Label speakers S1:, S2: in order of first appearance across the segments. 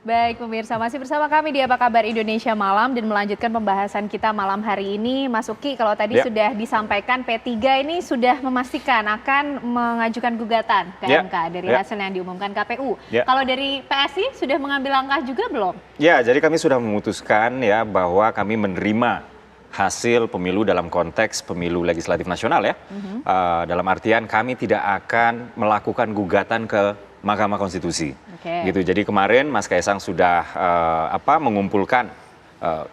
S1: Baik pemirsa, masih bersama kami di Apa Kabar Indonesia Malam dan melanjutkan pembahasan kita malam hari ini. Mas Uki, kalau tadi sudah disampaikan P3 ini sudah memastikan akan mengajukan gugatan ke MK dari hasil yang diumumkan KPU. Kalau dari PSI sudah mengambil langkah juga belum?
S2: Ya, jadi kami sudah memutuskan ya bahwa kami menerima hasil pemilu dalam konteks pemilu legislatif nasional ya. Dalam artian kami tidak akan melakukan gugatan ke Mahkamah Konstitusi. Gitu. Jadi kemarin Mas Kaisang sudah mengumpulkan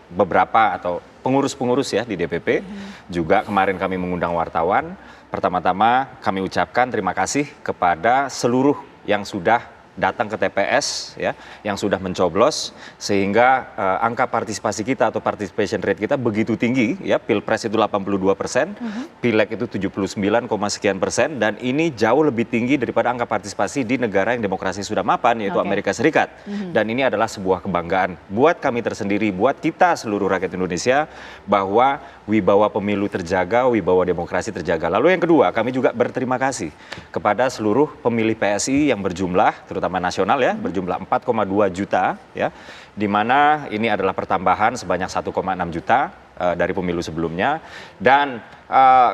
S2: beberapa atau pengurus-pengurus ya di DPP. Juga kemarin kami mengundang wartawan. Pertama-tama kami ucapkan terima kasih kepada seluruh yang sudah datang ke TPS ya, yang sudah mencoblos sehingga angka partisipasi kita atau participation rate kita begitu tinggi ya. Pilpres itu 82%, Pileg itu 79, sekian persen, dan ini jauh lebih tinggi daripada angka partisipasi di negara yang demokrasi sudah mapan yaitu Amerika Serikat. Dan ini adalah sebuah kebanggaan buat kami tersendiri, buat kita seluruh rakyat Indonesia bahwa wibawa pemilu terjaga, wibawa demokrasi terjaga. Lalu yang kedua, kami juga berterima kasih kepada seluruh pemilih PSI yang berjumlah terutama nasional ya, berjumlah 4,2 juta ya, di mana ini adalah pertambahan sebanyak 1,6 juta dari pemilu sebelumnya. Dan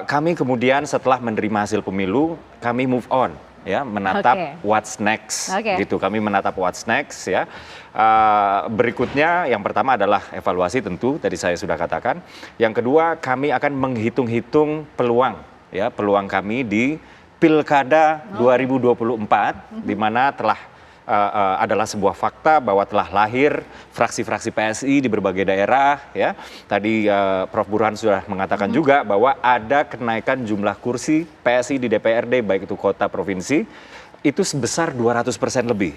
S2: kami kemudian setelah menerima hasil pemilu, kami move on ya, menatap what's next gitu. Kami menatap what's next ya. Berikutnya yang pertama adalah evaluasi tentu tadi saya sudah katakan. Yang kedua, kami akan menghitung-hitung peluang ya, peluang kami di Pilkada 2024, di mana telah adalah sebuah fakta bahwa telah lahir fraksi-fraksi PSI di berbagai daerah ya. Tadi Prof. Burhan sudah mengatakan juga bahwa ada kenaikan jumlah kursi PSI di DPRD baik itu kota provinsi itu sebesar 200% lebih.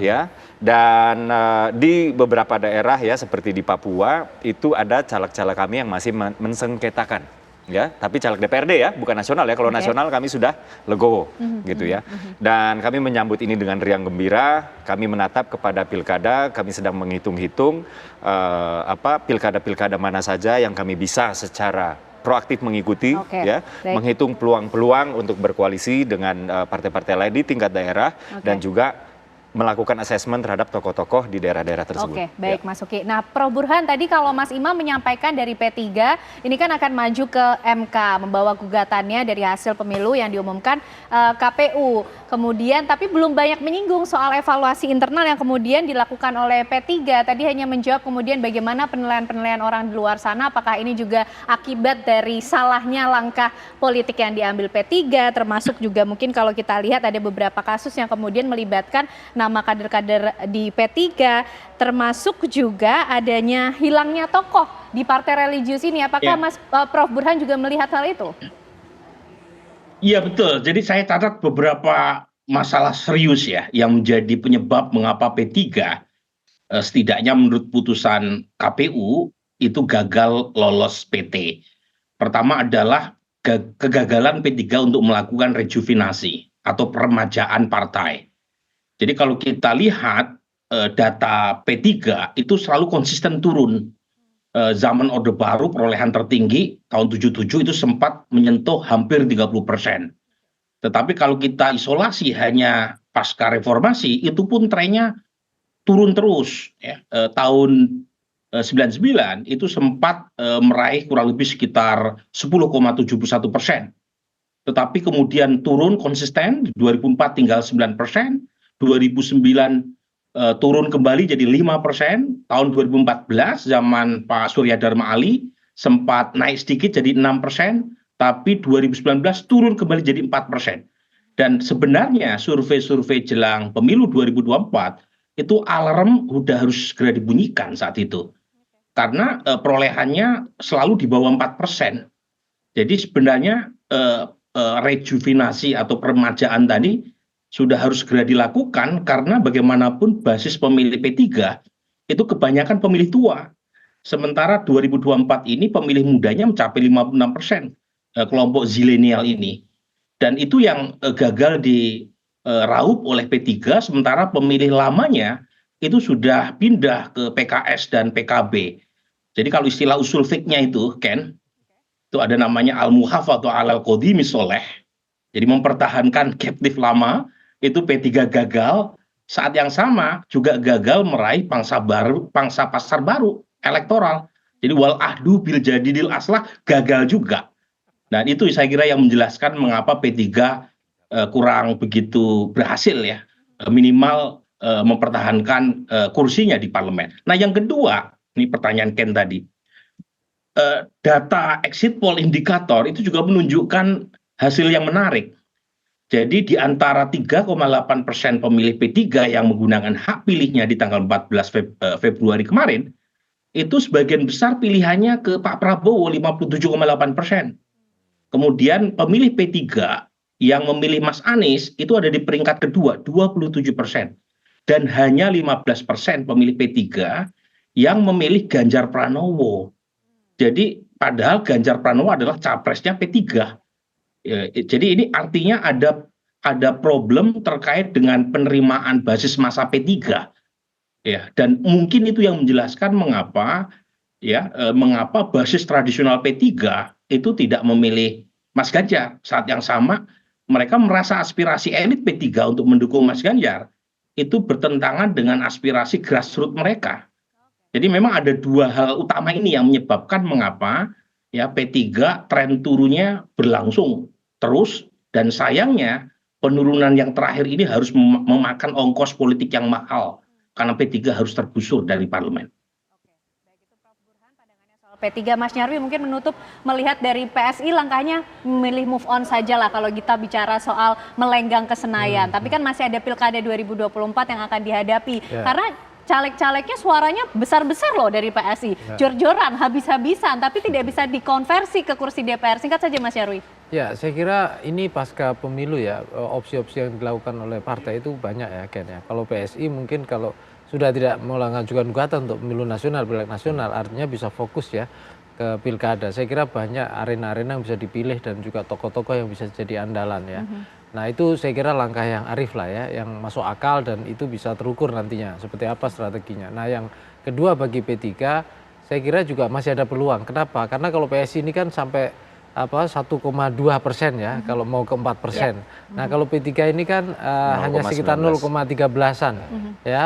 S2: Ya, dan di beberapa daerah ya seperti di Papua itu ada caleg-caleg kami yang masih mensengketakan. Ya, tapi caleg DPRD ya, bukan nasional ya. Kalau nasional kami sudah legowo gitu ya. Dan kami menyambut ini dengan riang gembira. Kami menatap kepada pilkada, kami sedang menghitung-hitung pilkada-pilkada mana saja yang kami bisa secara proaktif mengikuti ya, menghitung peluang-peluang untuk berkoalisi dengan partai-partai lain di tingkat daerah dan juga melakukan asesmen terhadap tokoh-tokoh di daerah-daerah tersebut.
S1: Oke, baik Mas Uki. Nah, Prof. Burhan tadi kalau Mas Imam menyampaikan dari P3 ini kan akan maju ke MK membawa gugatannya dari hasil pemilu yang diumumkan KPU. Kemudian tapi belum banyak menyinggung soal evaluasi internal yang kemudian dilakukan oleh P3. Tadi hanya menjawab kemudian bagaimana penilaian-penilaian orang di luar sana, apakah ini juga akibat dari salahnya langkah politik yang diambil P3, termasuk juga mungkin kalau kita lihat ada beberapa kasus yang kemudian melibatkan nama kader-kader di P3, termasuk juga adanya hilangnya tokoh di partai religius ini. Apakah Prof. Burhan juga melihat hal itu?
S3: Iya betul, jadi saya catat beberapa masalah serius ya yang menjadi penyebab mengapa P3 setidaknya menurut putusan KPU itu gagal lolos PT. Pertama adalah kegagalan P3 untuk melakukan rejuvenasi atau peremajaan partai. Jadi kalau kita lihat data P3 itu selalu konsisten turun. Zaman Orde Baru perolehan tertinggi tahun 77 itu sempat menyentuh hampir 30%. Tetapi kalau kita isolasi hanya pasca reformasi itu pun trennya turun terus. Ya. Tahun 99 itu sempat meraih kurang lebih sekitar 10,71%. Tetapi kemudian turun konsisten, di 2004 tinggal 9%, 2009 turun kembali jadi 5%, tahun 2014 zaman Pak Surya Dharma Ali sempat naik sedikit jadi 6%, tapi 2019 turun kembali jadi 4%. Dan sebenarnya survei-survei jelang pemilu 2024 itu alarm udah harus segera dibunyikan saat itu. Karena perolehannya selalu di bawah 4%. Jadi sebenarnya rejuvenasi atau peremajaan tadi sudah harus segera dilakukan karena bagaimanapun basis pemilih P3 itu kebanyakan pemilih tua. Sementara 2024 ini pemilih mudanya mencapai 56%, kelompok zilenial ini. Dan itu yang gagal diraup oleh P3, sementara pemilih lamanya itu sudah pindah ke PKS dan PKB. Jadi kalau istilah usul fiknya itu, Ken, itu ada namanya al-muhaf atau al-qodimi soleh. Jadi mempertahankan captive lama, itu P3 gagal, saat yang sama juga gagal meraih pangsa pasar baru elektoral. Jadi wal ahdu bil jadidil aslah gagal juga. Dan itu saya kira yang menjelaskan mengapa P3 kurang begitu berhasil ya, minimal mempertahankan kursinya di parlemen. Nah yang kedua, ini pertanyaan Ken tadi, data exit poll indikator itu juga menunjukkan hasil yang menarik. Jadi di antara 3,8% pemilih P3 yang menggunakan hak pilihnya di tanggal 14 Februari kemarin, itu sebagian besar pilihannya ke Pak Prabowo 57,8%. Kemudian pemilih P3 yang memilih Mas Anies itu ada di peringkat kedua 27%. Dan hanya 15% pemilih P3 yang memilih Ganjar Pranowo. Jadi padahal Ganjar Pranowo adalah capresnya P3. Jadi ini artinya ada problem terkait dengan penerimaan basis massa P3 ya, dan mungkin itu yang menjelaskan mengapa basis tradisional P3 itu tidak memilih Mas Ganjar. Saat yang sama mereka merasa aspirasi elit P3 untuk mendukung Mas Ganjar itu bertentangan dengan aspirasi grassroots mereka. Jadi memang ada dua hal utama ini yang menyebabkan mengapa ya P3 tren turunnya berlangsung terus, dan sayangnya penurunan yang terakhir ini harus memakan ongkos politik yang mahal karena P3 harus tergusur dari parlemen.
S1: Baik, itu Prof. Burhan pandangannya soal P3. Mas Nyarwi mungkin menutup melihat dari PSI langkahnya memilih move on saja lah kalau kita bicara soal melenggang ke Senayan. Tapi kan masih ada Pilkada 2024 yang akan dihadapi. Karena caleg-calegnya suaranya besar-besar loh dari PSI. Jor-joran, habis-habisan, tapi tidak bisa dikonversi ke kursi DPR. Singkat saja Mas Nyarwi.
S4: Ya, saya kira ini pasca pemilu ya, opsi-opsi yang dilakukan oleh partai itu banyak ya Ken ya. Kalau PSI mungkin kalau sudah tidak mengajukan gugatan untuk pemilu nasional, pileg nasional, artinya bisa fokus ya ke pilkada. Saya kira banyak arena-arena yang bisa dipilih dan juga tokoh-tokoh yang bisa jadi andalan ya. Nah itu saya kira langkah yang arif lah ya, yang masuk akal dan itu bisa terukur nantinya seperti apa strateginya. Nah yang kedua bagi P3, saya kira juga masih ada peluang. Kenapa? Karena kalau PSI ini kan sampai 1,2% ya, kalau mau ke 4%. Nah kalau P3 ini kan hanya sekitar 0,13an ya,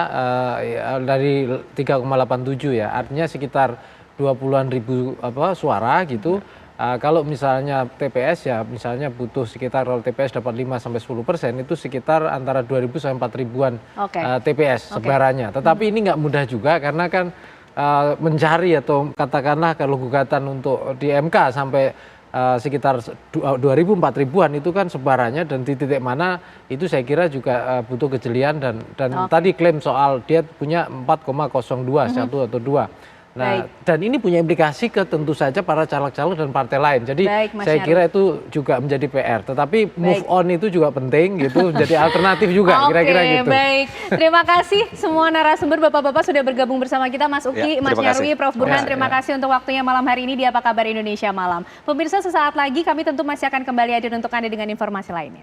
S4: dari 3,87 ya, artinya sekitar 20-an ribu suara gitu. Kalau misalnya TPS ya, misalnya butuh sekitar, kalau TPS dapat 5-10% itu sekitar antara 2.000 sampai 4.000-an TPS sebarannya. Tetapi ini nggak mudah juga karena kan mencari atau katakanlah kalau gugatan untuk di MK sampai sekitar 2.000-4.000-an itu kan sebarannya, dan di titik mana itu saya kira juga butuh kejelian dan tadi klaim soal dia punya 4,02 1 atau 2. Nah, dan ini punya implikasi ke tentu saja para caleg-caleg dan partai lain. Jadi saya kira itu juga menjadi PR. Tetapi move on itu juga penting gitu, jadi alternatif juga kira-kira gitu.
S1: Baik, terima kasih semua narasumber, bapak-bapak sudah bergabung bersama kita, Mas Uki, Mas Nyarwi, Prof. Burhan. Terima kasih untuk waktunya malam hari ini di Apa Kabar Indonesia Malam. Pemirsa, sesaat lagi kami tentu masih akan kembali hadir untuk Anda dengan informasi lainnya.